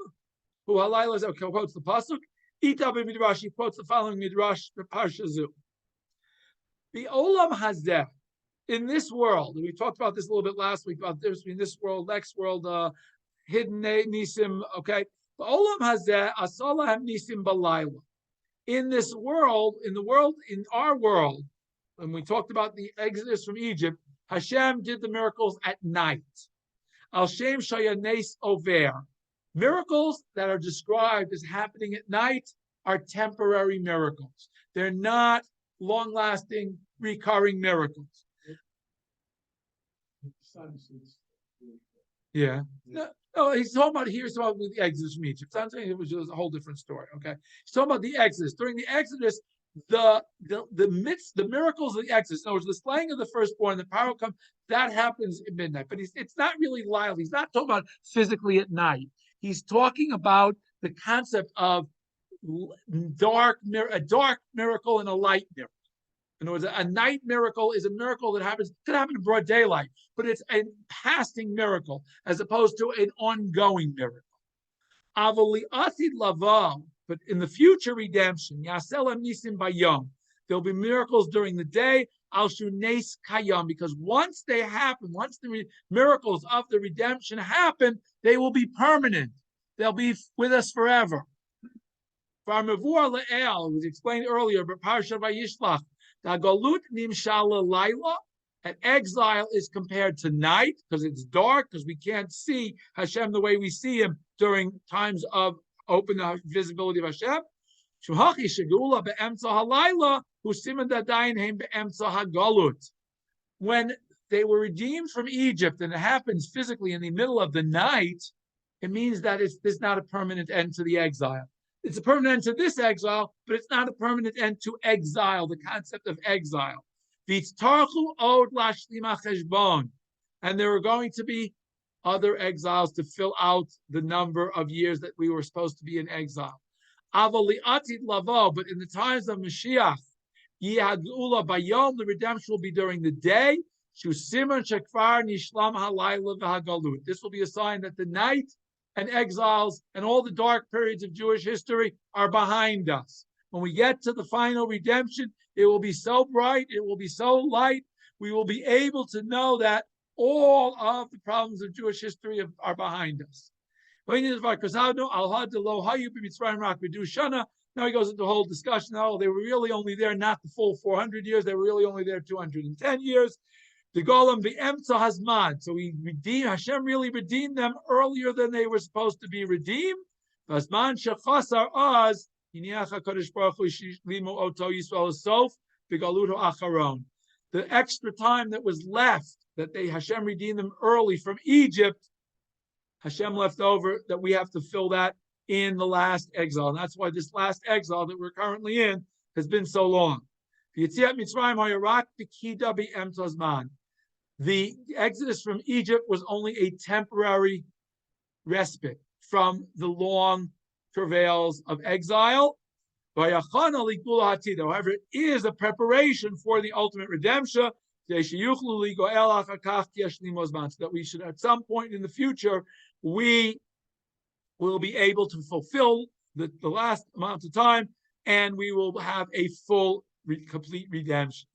Hu Halayla, quotes the pasuk. Ita b'midrash, he quotes the following midrash, the parshat zu. The olam hazeh, in this world, and we talked about this a little bit last week about the difference between this world, next world, hidden nisim. Okay, the olam hazeh asalahem nisim balayla. In this world, in our world, when we talked about the exodus from Egypt, Hashem did the miracles at night. Al Shem Shayanes Over. Miracles that are described as happening at night are temporary miracles. They're not long-lasting, recurring miracles. Yeah. No, he's talking about here. He's talking about the Exodus from Egypt. I'm saying it was just a whole different story. Okay, he's talking about the Exodus. During the Exodus, the miracles of the Exodus. In other words, the slaying of the firstborn, the power comes. That happens at midnight. But it's not really live. He's not talking about physically at night. He's talking about the concept of a dark miracle and a light miracle. In other words, a night miracle is a miracle that could happen in broad daylight, but it's a passing miracle as opposed to an ongoing miracle. Avali atid lava, but in the future redemption, yaselam nisim bayom, there'll be miracles during the day. Al shunes kayam, because once they happen, once the miracles of the redemption happen, they will be permanent. They'll be with us forever. Farmavur le'el, it was explained earlier, but parshat vayishlach. The galut nimshala laila, and exile is compared to night because it's dark, because we can't see Hashem the way we see Him during times of open visibility of Hashem. Shuhachi shegula be'emtza halayla husiman dadayin heim be'emtza hagalut. When they were redeemed from Egypt, and it happens physically in the middle of the night, it means that there's not a permanent end to the exile. It's a permanent end to this exile, but it's not a permanent end to exile, the concept of exile. And there are going to be other exiles to fill out the number of years that we were supposed to be in exile. But in the times of Mashiach, the redemption will be during the day. This will be a sign that the night and exiles and all the dark periods of Jewish history are behind us. When we get to the final redemption, it will be so bright, it will be so light, we will be able to know that all of the problems of Jewish history are behind us. Now he goes into the whole discussion. Oh, they were really only there not the full 400 years. They were really only there 210 years. The golem v'emtza hazman. So Hashem really redeemed them earlier than they were supposed to be redeemed. Hazman shechasar az hiniach HaKadosh Baruch Hu shlimu oto Yisrael sof v'galuto acharon. The extra time that was left, that Hashem redeemed them early from Egypt, Hashem left over that we have to fill that in the last exile. And that's why this last exile that we're currently in has been so long. The exodus from Egypt was only a temporary respite from the long travails of exile. However, it is a preparation for the ultimate redemption, so that we should, at some point in the future, we will be able to fulfill the last amount of time, and we will have a full, complete redemption.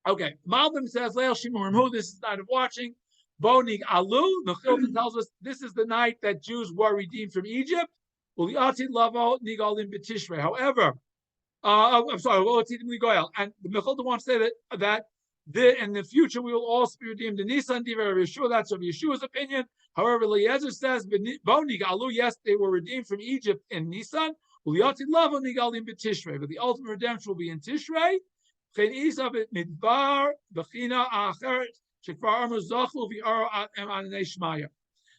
Okay, Malbim says, Leil Shimurim Hu, this is the night of watching. Bonig Alu, Mechilton tells us this is the night that Jews were redeemed from Egypt. However, I'm sorry, and the Mechilton wants to say that in the future we will also be redeemed in Nisan. Yeshua, that's of Yeshua's opinion. However, Eliezer says, Bonig Alu, yes, they were redeemed from Egypt in Nisan. But the ultimate redemption will be in Tishrei.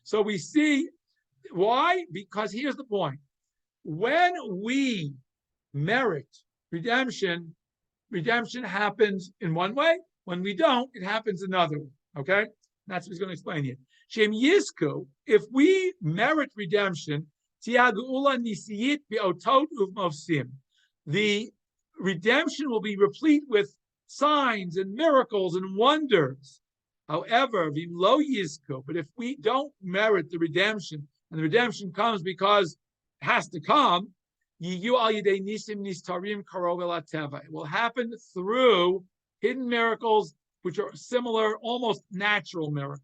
So we see why, because here's the point. When we merit redemption, redemption happens in one way. When we don't, it happens another way. Okay? That's what he's going to explain here. Shem Yisku, if we merit redemption, the redemption will be replete with signs and miracles and wonders. However, but if we don't merit the redemption, and the redemption comes because it has to come, it will happen through hidden miracles, which are similar, almost natural miracles.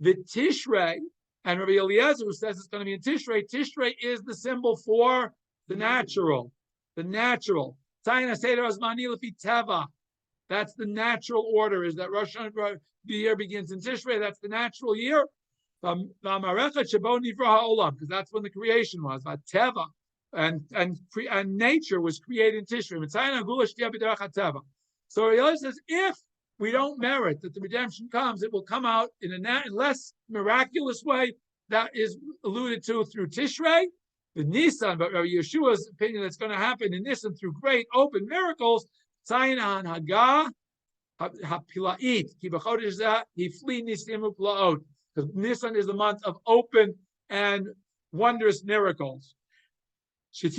The Tishrei, and Rabbi Eliezer, who says it's going to be in Tishrei, Tishrei is the symbol for the natural. The natural. That's the natural order, is that Rosh Hashanah, the year begins in Tishrei, that's the natural year. Because that's when the creation was. Teva and nature was created in Tishrei. So Eliezer says, if we don't merit that the redemption comes, it will come out in a less miraculous way that is alluded to through Tishrei. The Nisan, but Rabbi Yeshua's opinion, that's going to happen in Nisan through great open miracles. Because Nisan is the month of open and wondrous miracles. And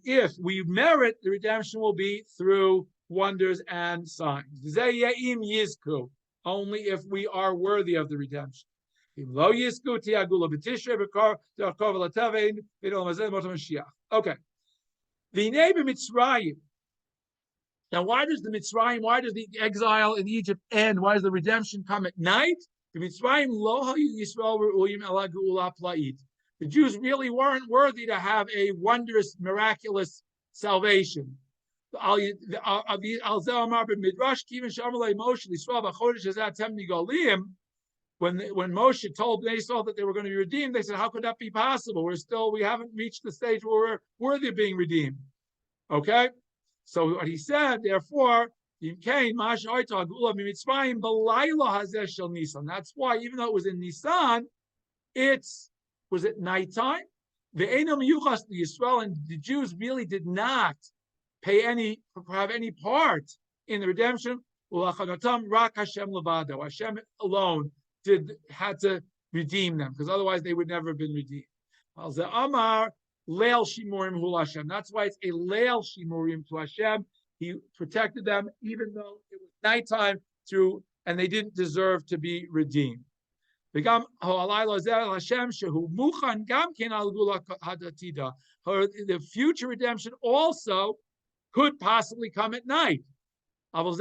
if we merit, the redemption will be through wonders and signs. Only if we are worthy of the redemption. Okay. Now, why does the exile in Egypt end? Why does the redemption come at night? The Jews really weren't worthy to have a wondrous, miraculous salvation. When Moshe told Bnei Yisrael that they were going to be redeemed, they said, how could that be possible? We haven't reached the stage where we're worthy of being redeemed. Okay? So what he said, therefore, that's why, even though it was in Nisan, was at nighttime. And the Jews really did not have any part in the redemption. Hashem alone had to redeem them, because otherwise they would never have been redeemed. That's why it's a leil shimurim to Hashem. He protected them even though it was nighttime and they didn't deserve to be redeemed. The future redemption also could possibly come at night. Therefore,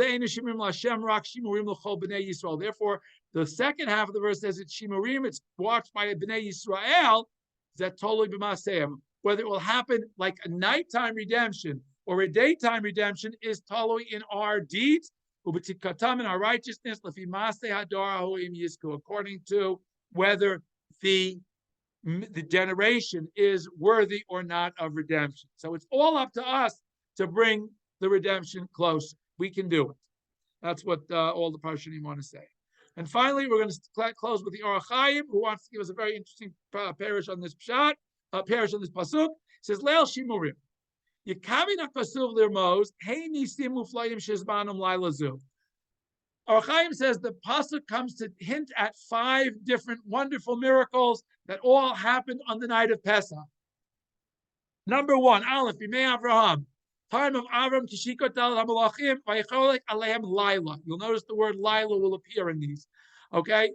The second half of the verse says it's shimurim, it's watched by Bnei Yisrael, that totally b'maseim. Whether it will happen like a nighttime redemption or a daytime redemption is totally in our deeds, in our righteousness, according to whether the generation is worthy or not of redemption. So it's all up to us to bring the redemption closer. We can do it. That's what all the Parshanim want to say. And finally, we're going to close with the Or HaChaim, who wants to give us a very interesting parish on this pshat, parish on this pasuk. It says, Leil Shimurim. Yekamin HaPasuv Lirmos, Hey Nisim Uflayim Shizbanum Lailazu. Or HaChaim says the pasuk comes to hint at 5 different wonderful miracles that all happened on the night of Pesach. Number 1, Aleph, Bimei Avraham. Time of Avram Tishikot Al HaMalachim Vayicholek Aleim Laila. You'll notice the word Laila will appear in these. Okay,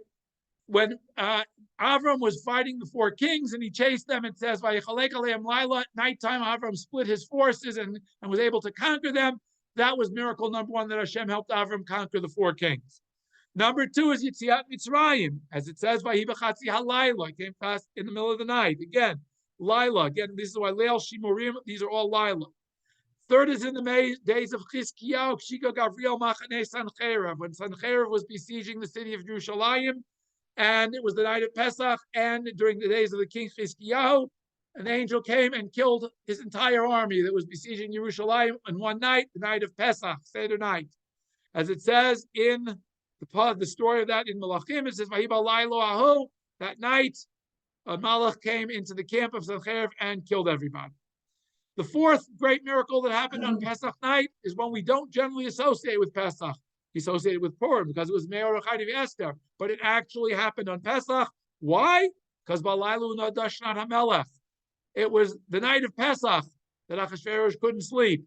when Avram was fighting the 4 kings and he chased them, it says Vayicholek Aleim Laila. At nighttime, Avram split his forces and was able to conquer them. That was miracle number 1, that Hashem helped Avram conquer the 4 kings. Number 2 is Yitziat Mitzrayim, as it says Vayibachatzi Halayla. It came past in the middle of the night. Again, Laila. Again, this is why Leil Shimurim. These are all Laila. Third is in the days of Chizkiyahu, Kshika Gavriel Machane Sancheirav, when Sancheirav was besieging the city of Jerusalem, and it was the night of Pesach, and during the days of the king Chizkiyahu, an angel came and killed his entire army that was besieging Jerusalem in one night, the night of Pesach, Seder night. As it says in the story of that in Malachim, it says, Vahiba Lailo Ahu, that night, a Malach came into the camp of Sancheirav and killed everybody. The 4th great miracle that happened on Pesach night is one we don't generally associate with Pesach. We associate it with Purim because it was Me'or HaChayim Esther, but it actually happened on Pesach. Why? Because Balailu Nadash Shnat HaMelech. It was the night of Pesach that Achashverosh couldn't sleep.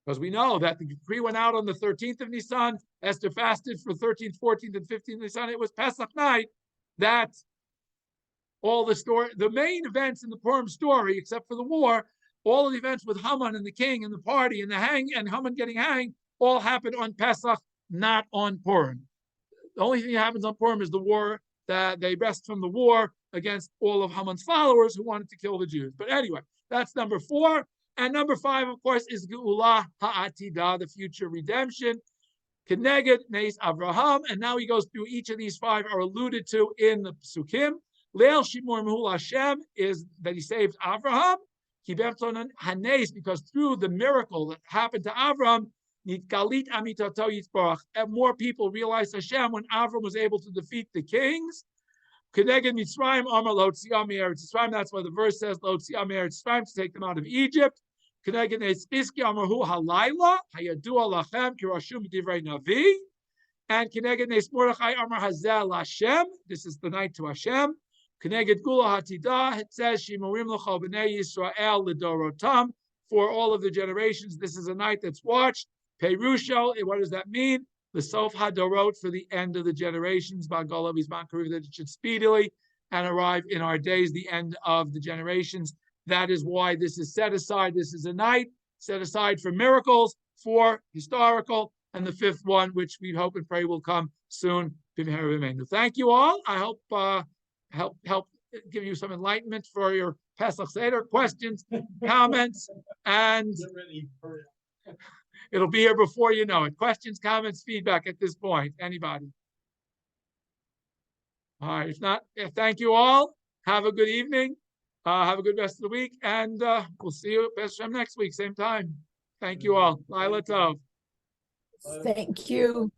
Because we know that the decree went out on the 13th of Nisan. Esther fasted for 13th, 14th, and 15th of Nisan. It was Pesach night that all the story, the main events in the Purim story, except for the war, all of the events with Haman and the king and the party and the and Haman getting hanged, all happened on Pesach, not on Purim. The only thing that happens on Purim is the war, that they rest from the war against all of Haman's followers who wanted to kill the Jews. But anyway, that's number 4. And number 5, of course, is Geula Ha'atida, the future redemption. Keneged Neis Avraham. And now he goes through each of these 5 are alluded to in the Psukim. Leil Shimur Mehul Hashem is that he saved Avraham. Kibemtonan Hanes, because through the miracle that happened to Avraham, Nitgalit Amitato Yitzbarach, and more people realized Hashem when Avraham was able to defeat the kings. Keneged Mitzrayim Amar Lo Tziah Me'eretz Mitzrayim. That's why the verse says Lo Tziah Me'eretz Mitzrayim, to take them out of Egypt. Keneged Neizkiski Amar Hu Halayla Hayadua Lachem Kirashum Divrei Navi. And Keneged Neis Mordechai Amar Hazel Hashem. This is the night to Hashem. Keneged Gula Hatida, it says Shimurim L'chol B'nei Yisrael L'dorotam, for all of the generations. This is a night that's watched. Perusho, what does that mean? The Sof Hadorot, for the end of the generations. Ba'Golav Yizman Karuv, that it should speedily and arrive in our days, the end of the generations. That is why this is set aside. This is a night set aside for miracles, for historical, and the 5th one, which we hope and pray will come soon. Thank you all. I hope help give you some enlightenment for your Pesach Seder questions, comments, and it'll be here before you know it. Questions, comments, feedback at this point. Anybody? All right. If not, thank you all. Have a good evening. Have a good rest of the week, and we'll see you at B'Shem next week, same time. Thank you all. Laila Tov. Thank you.